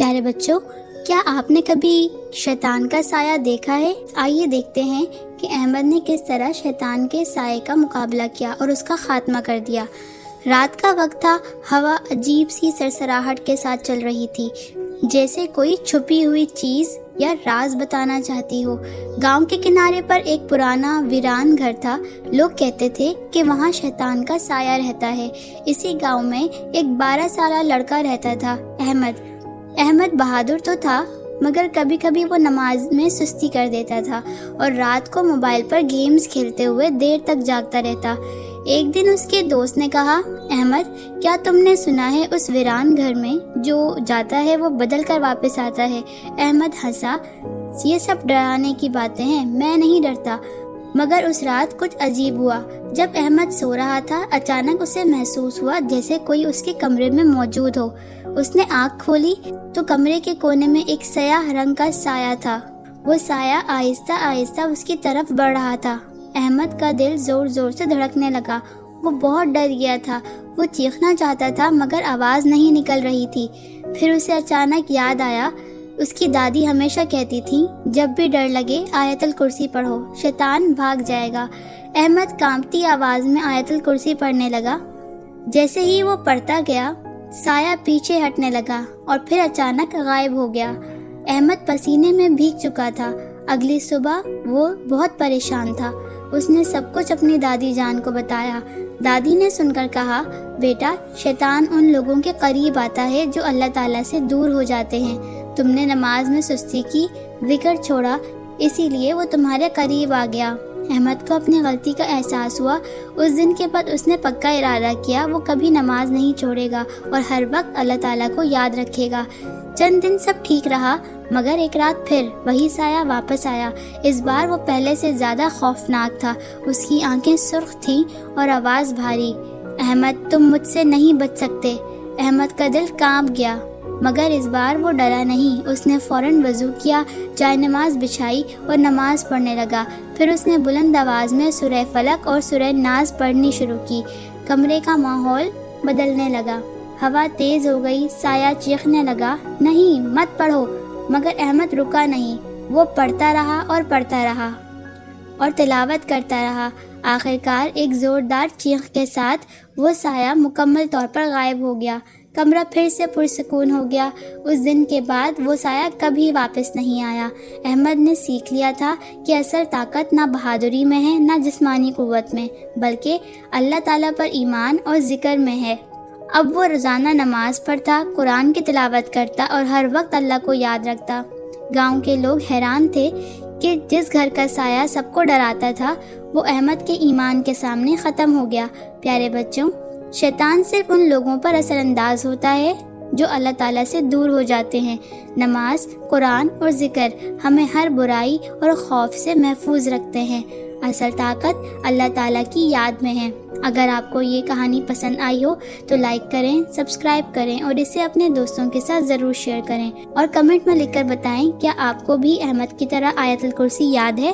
پیارے بچوں، کیا آپ نے کبھی شیطان کا سایہ دیکھا ہے؟ آئیے دیکھتے ہیں کہ احمد نے کس طرح شیطان کے سائے کا مقابلہ کیا اور اس کا خاتمہ کر دیا۔ رات کا وقت تھا، ہوا عجیب سی سرسراہٹ کے ساتھ چل رہی تھی، جیسے کوئی چھپی ہوئی چیز یا راز بتانا چاہتی ہو۔ گاؤں کے کنارے پر ایک پرانا ویران گھر تھا۔ لوگ کہتے تھے کہ وہاں شیطان کا سایہ رہتا ہے۔ اسی گاؤں میں ایک 12 سالہ لڑکا رہتا تھا، احمد بہادر تو تھا، مگر کبھی کبھی وہ نماز میں سستی کر دیتا تھا اور رات کو موبائل پر گیمز کھیلتے ہوئے دیر تک جاگتا رہتا۔ ایک دن اس کے دوست نے کہا، احمد، کیا تم نے سنا ہے اس ویران گھر میں جو جاتا ہے وہ بدل کر واپس آتا ہے؟ احمد ہنسا، یہ سب ڈرانے کی باتیں ہیں، میں نہیں ڈرتا۔ مگر اس رات کچھ عجیب ہوا۔ جب احمد سو رہا تھا، اچانک اسے محسوس ہوا جیسے کوئی اس کے کمرے میں موجود ہو۔ اس نے آنکھ کھولی تو کمرے کے کونے میں ایک سیاہ رنگ کا سایہ تھا۔ وہ سایہ آہستہ آہستہ اس کی طرف بڑھ رہا تھا۔ احمد کا دل زور زور سے دھڑکنے لگا۔ وہ بہت ڈر گیا تھا۔ وہ چیخنا چاہتا تھا مگر آواز نہیں نکل رہی تھی۔ پھر اسے اچانک یاد آیا، اس کی دادی ہمیشہ کہتی تھی، جب بھی ڈر لگے آیت الکرسی پڑھو، شیطان بھاگ جائے گا۔ احمد کانپتی آواز میں آیت الکرسی پڑھنے لگا۔ جیسے ہی وہ پڑھتا گیا، سایہ پیچھے ہٹنے لگا اور پھر اچانک غائب ہو گیا۔ احمد پسینے میں بھیگ چکا تھا۔ اگلی صبح وہ بہت پریشان تھا۔ اس نے سب کچھ اپنی دادی جان کو بتایا۔ دادی نے سن کر کہا، بیٹا، شیطان ان لوگوں کے قریب آتا ہے جو اللہ تعالیٰ سے دور ہو جاتے ہیں۔ تم نے نماز میں سستی کی، ذکر چھوڑا، اسی لیے وہ تمہارے قریب آ گیا۔ احمد کو اپنی غلطی کا احساس ہوا۔ اس دن کے بعد اس نے پکا ارادہ کیا، وہ کبھی نماز نہیں چھوڑے گا اور ہر وقت اللہ تعالیٰ کو یاد رکھے گا۔ چند دن سب ٹھیک رہا، مگر ایک رات پھر وہی سایہ واپس آیا۔ اس بار وہ پہلے سے زیادہ خوفناک تھا۔ اس کی آنکھیں سرخ تھیں اور آواز بھاری، احمد، تم مجھ سے نہیں بچ سکتے۔ احمد کا دل کانپ گیا، مگر اس بار وہ ڈرا نہیں۔ اس نے فوراً وضو کیا، جائے نماز بچھائی اور نماز پڑھنے لگا۔ پھر اس نے بلند آواز میں سورہ فلق اور سورہ ناس پڑھنی شروع کی۔ کمرے کا ماحول بدلنے لگا۔ ہوا تیز ہو گئی، سایہ چیخنے لگا، نہیں، مت پڑھو۔ مگر احمد رکا نہیں۔ وہ پڑھتا رہا اور پڑھتا رہا اور تلاوت کرتا رہا۔ آخرکار ایک زوردار چیخ کے ساتھ وہ سایہ مکمل طور پر غائب ہو گیا۔ کمرہ پھر سے پرسکون ہو گیا۔ اس دن کے بعد وہ سایہ کبھی واپس نہیں آیا۔ احمد نے سیکھ لیا تھا کہ اصل طاقت نہ بہادری میں ہے، نہ جسمانی قوت میں، بلکہ اللہ تعالیٰ پر ایمان اور ذکر میں ہے۔ اب وہ روزانہ نماز پڑھتا، قرآن کی تلاوت کرتا اور ہر وقت اللہ کو یاد رکھتا۔ گاؤں کے لوگ حیران تھے کہ جس گھر کا سایہ سب کو ڈراتا تھا، وہ احمد کے ایمان کے سامنے ختم ہو گیا۔ پیارے بچوں، شیطان صرف ان لوگوں پر اثر انداز ہوتا ہے جو اللہ تعالیٰ سے دور ہو جاتے ہیں۔ نماز، قرآن اور ذکر ہمیں ہر برائی اور خوف سے محفوظ رکھتے ہیں۔ اصل طاقت اللہ تعالیٰ کی یاد میں ہے۔ اگر آپ کو یہ کہانی پسند آئی ہو تو لائک کریں، سبسکرائب کریں اور اسے اپنے دوستوں کے ساتھ ضرور شیئر کریں، اور کمنٹ میں لکھ کر بتائیں کیا آپ کو بھی احمد کی طرح آیت الکرسی یاد ہے۔